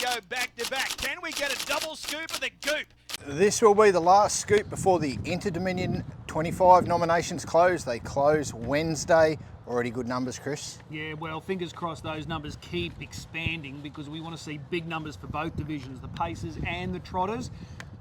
go back-to-back. Can we get a double scoop of the goop? This will be the last scoop before the Inter-Dominion 25 nominations close. They close Wednesday. Already good numbers, Chris. Yeah, well, fingers crossed those numbers keep expanding because we want to see big numbers for both divisions, the Pacers and the Trotters.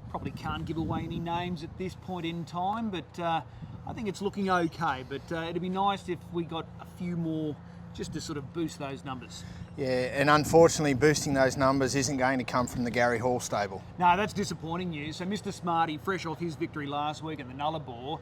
Probably can't give away any names at this point in time, but I think it's looking okay. But it'd be nice if we got a few more just to sort of boost those numbers. Yeah, and unfortunately boosting those numbers isn't going to come from the Gary Hall stable. No, that's disappointing news. So Mr. Smarty, fresh off his victory last week in the Nullarbor,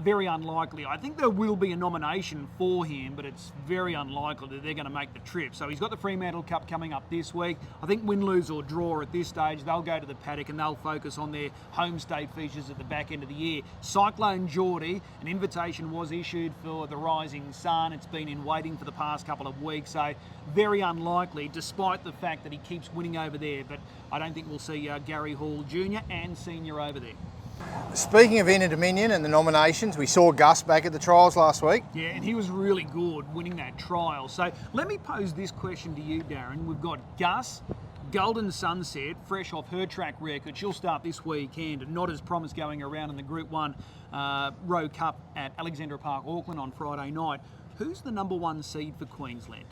very unlikely. I think there will be a nomination for him, but it's very unlikely that they're going to make the trip. So he's got the Fremantle Cup coming up this week. I think win, lose or draw at this stage, they'll go to the paddock and they'll focus on their home state features at the back end of the year. Cyclone Geordie, an invitation was issued for the Rising Sun. It's been in waiting for the past couple of weeks, so very unlikely, despite the fact that he keeps winning over there. But I don't think we'll see Gary Hall Jr. and Senior over there. Speaking of Inter-Dominion and the nominations, we saw Gus back at the trials last week. Yeah, and he was really good winning that trial. So let me pose this question to you, Darren. We've got Gus, Golden Sunset, fresh off her track record. She'll start this weekend, not as promised going around in the Group 1 Row Cup at Alexandra Park, Auckland on Friday night. Who's the number one seed for Queensland?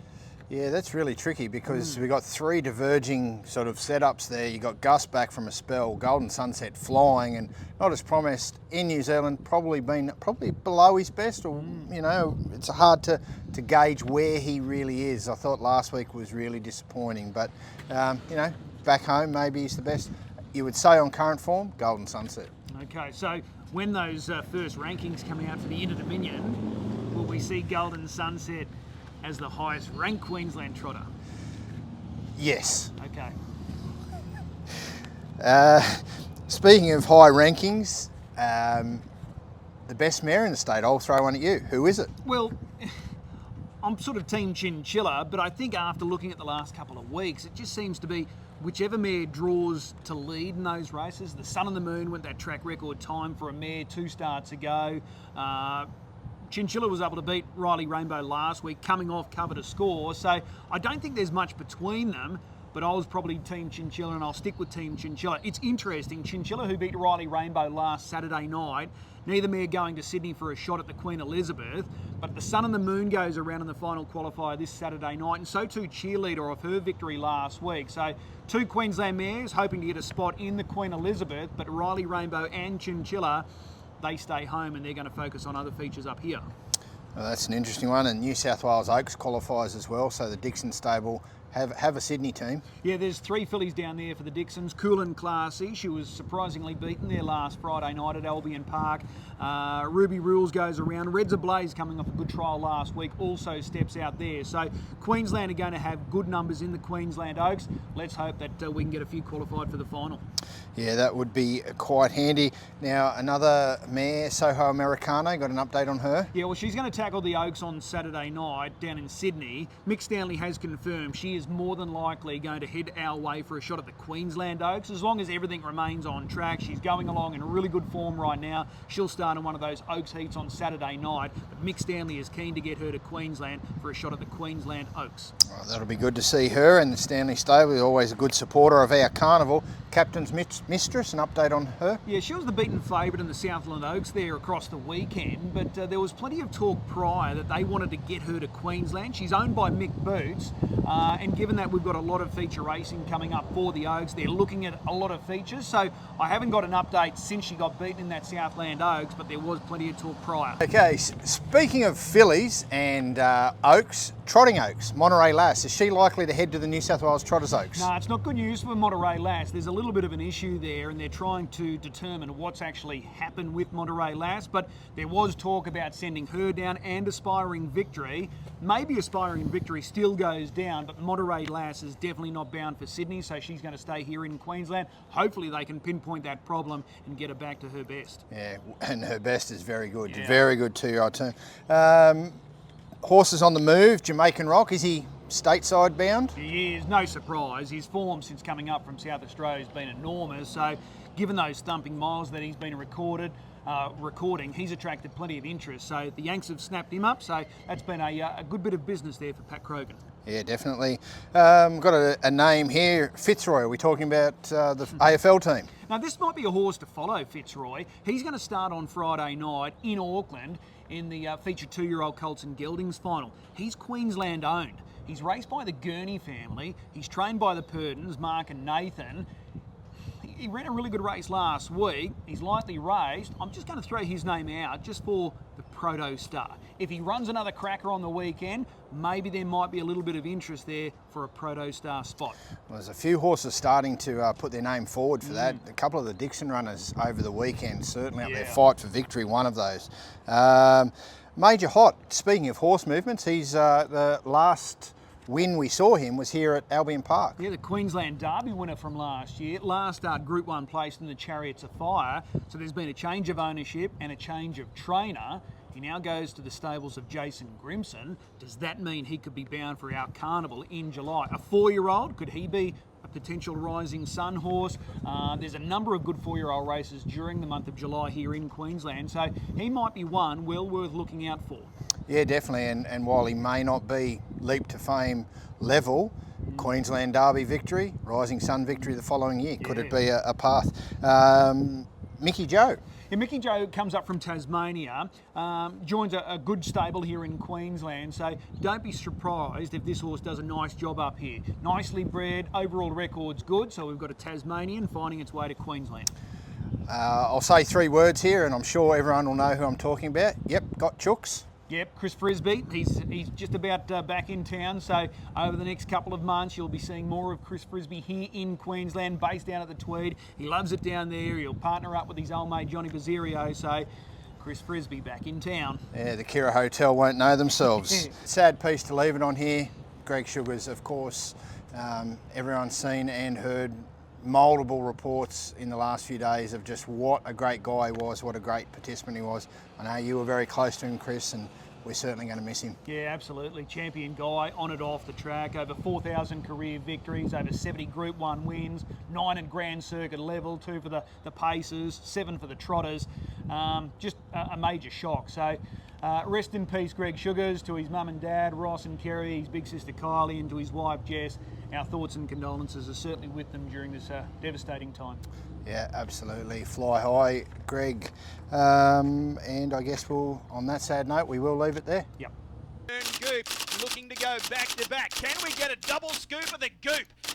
Yeah, that's really tricky because we've got three diverging sort of setups there. You got Gus back from a spell, Golden Sunset flying, and not as promised in New Zealand, probably below his best, or you know, it's hard to gauge where he really is. I thought last week was really disappointing, but you know, back home maybe he's the best. You would say on current form, Golden Sunset. Okay, so when those first rankings come out for the Inter-Dominion, will we see Golden Sunset as the highest ranked Queensland trotter? Yes. Okay. Speaking of high rankings, the best mare in the state, I'll throw one at you. Who is it? Well, I'm sort of team Chinchilla, but I think after looking at the last couple of weeks, it just seems to be whichever mare draws to lead in those races. The Sun and the Moon went that track record time for a mare 2 starts ago. Chinchilla was able to beat Riley Rainbow last week, coming off cover to score. So I don't think there's much between them, but I was probably Team Chinchilla and I'll stick with Team Chinchilla. It's interesting, Chinchilla, who beat Riley Rainbow last Saturday night, neither mare going to Sydney for a shot at the Queen Elizabeth, but the Sun and the Moon goes around in the final qualifier this Saturday night, and so too Cheerleader off her victory last week. So 2 Queensland mares hoping to get a spot in the Queen Elizabeth, but Riley Rainbow and Chinchilla, they stay home and they're going to focus on other features up here. Well, that's an interesting one, and New South Wales Oaks qualifies as well, so the Dixon stable have a Sydney team. Yeah, there's 3 fillies down there for the Dixons. Cool and Classy, she was surprisingly beaten there last Friday night at Albion Park. Ruby Rules goes around. Reds Ablaze, coming off a good trial last week, also steps out there. So Queensland are going to have good numbers in the Queensland Oaks. Let's hope that we can get a few qualified for the final. Yeah, that would be quite handy. Now, another mare, Soho Americano, got an update on her? Yeah, well, she's going to tackle the Oaks on Saturday night down in Sydney. Mick Stanley has confirmed she is more than likely going to head our way for a shot at the Queensland Oaks. As long as everything remains on track, she's going along in really good form right now. She'll start in one of those Oaks heats on Saturday night, but Mick Stanley is keen to get her to Queensland for a shot at the Queensland Oaks. Well, that'll be good to see her, and the Stanley stable is always a good supporter of our carnival. Captain's mistress, an update on her? Yeah, she was the beaten favourite in the Southland Oaks there across the weekend, but there was plenty of talk prior that they wanted to get her to Queensland. She's owned by Mick Boots, and given that we've got a lot of feature racing coming up for the Oaks, they're looking at a lot of features, so I haven't got an update since she got beaten in that Southland Oaks, but there was plenty of talk prior. Okay, speaking of fillies and Oaks, Trotting Oaks, Monterey Lass, is she likely to head to the New South Wales Trotters Oaks? No, it's not good news for Monterey Lass. There's a little bit of an issue there, and they're trying to determine what's actually happened with Monterey Lass, but there was talk about sending her down and Aspiring Victory. Maybe Aspiring Victory still goes down, but Monterey Lass is definitely not bound for Sydney, so she's going to stay here in Queensland. Hopefully they can pinpoint that problem and get her back to her best. Yeah, and her best is very good. Yeah. Very good 2-year-old term. Horses on the move, Jamaican Rock, is he stateside bound? He is, no surprise. His form since coming up from South Australia has been enormous, so given those thumping miles that he's been recording, he's attracted plenty of interest. So the Yanks have snapped him up, so that's been a good bit of business there for Pat Krogan. Yeah, definitely. Got a name here, Fitzroy. Are we talking about the AFL team? Now, this might be a horse to follow, Fitzroy. He's going to start on Friday night in Auckland in the featured 2-year-old Colts and Geldings final. He's Queensland owned. He's raced by the Gurney family. He's trained by the Purdens, Mark and Nathan. He ran a really good race last week. He's lightly raced. I'm just going to throw his name out just for the Proto Star. If he runs another cracker on the weekend, maybe there might be a little bit of interest there for a Proto Star spot. Well, there's a few horses starting to put their name forward for that. A couple of the Dixon runners over the weekend certainly up there, fight for victory, one of those. Major Hot, speaking of horse movements, he's the last win we saw him was here at Albion Park. Yeah, the Queensland Derby winner from last year. Last start, Group 1 placed in the Chariots of Fire. So there's been a change of ownership and a change of trainer. He now goes to the stables of Jason Grimson. Does that mean he could be bound for our carnival in July? A 4-year-old, could he be a potential rising sun horse? There's a number of good 4-year-old races during the month of July here in Queensland. So he might be one well worth looking out for. Yeah, definitely. And while he may not be leap to fame level, Queensland Derby victory, Rising Sun victory the following year. Could it be a path? Mickey Joe. Yeah, Mickey Joe comes up from Tasmania, joins a good stable here in Queensland, so don't be surprised if this horse does a nice job up here. Nicely bred, overall record's good, so we've got a Tasmanian finding its way to Queensland. I'll say 3 words here and I'm sure everyone will know who I'm talking about. Yep, got Chooks. Yep, Chris Frisbee, he's just about back in town, so over the next couple of months you'll be seeing more of Chris Frisbee here in Queensland, based down at the Tweed. He loves it down there. He'll partner up with his old mate Johnny Bazirio, so Chris Frisbee back in town. Yeah, the Kira Hotel won't know themselves. Sad piece to leave it on here. Greg Sugars, of course, everyone's seen and heard multiple reports in the last few days of just what a great guy he was, what a great participant he was. I know you were very close to him, Chris, and we're certainly going to miss him. Yeah, absolutely. Champion guy, on and off the track, over 4,000 career victories, over 70 Group 1 wins, 9 at Grand Circuit level, 2 for the Pacers, 7 for the Trotters. Just a major shock. So rest in peace, Greg Sugars, to his mum and dad, Ross and Kerry, his big sister Kylie, and to his wife Jess. Our thoughts and condolences are certainly with them during this devastating time. Yeah, absolutely. Fly high, Greg. And I guess on that sad note, we will leave it there. Yep. Goop looking to go back to back. Can we get a double scoop of the Goop?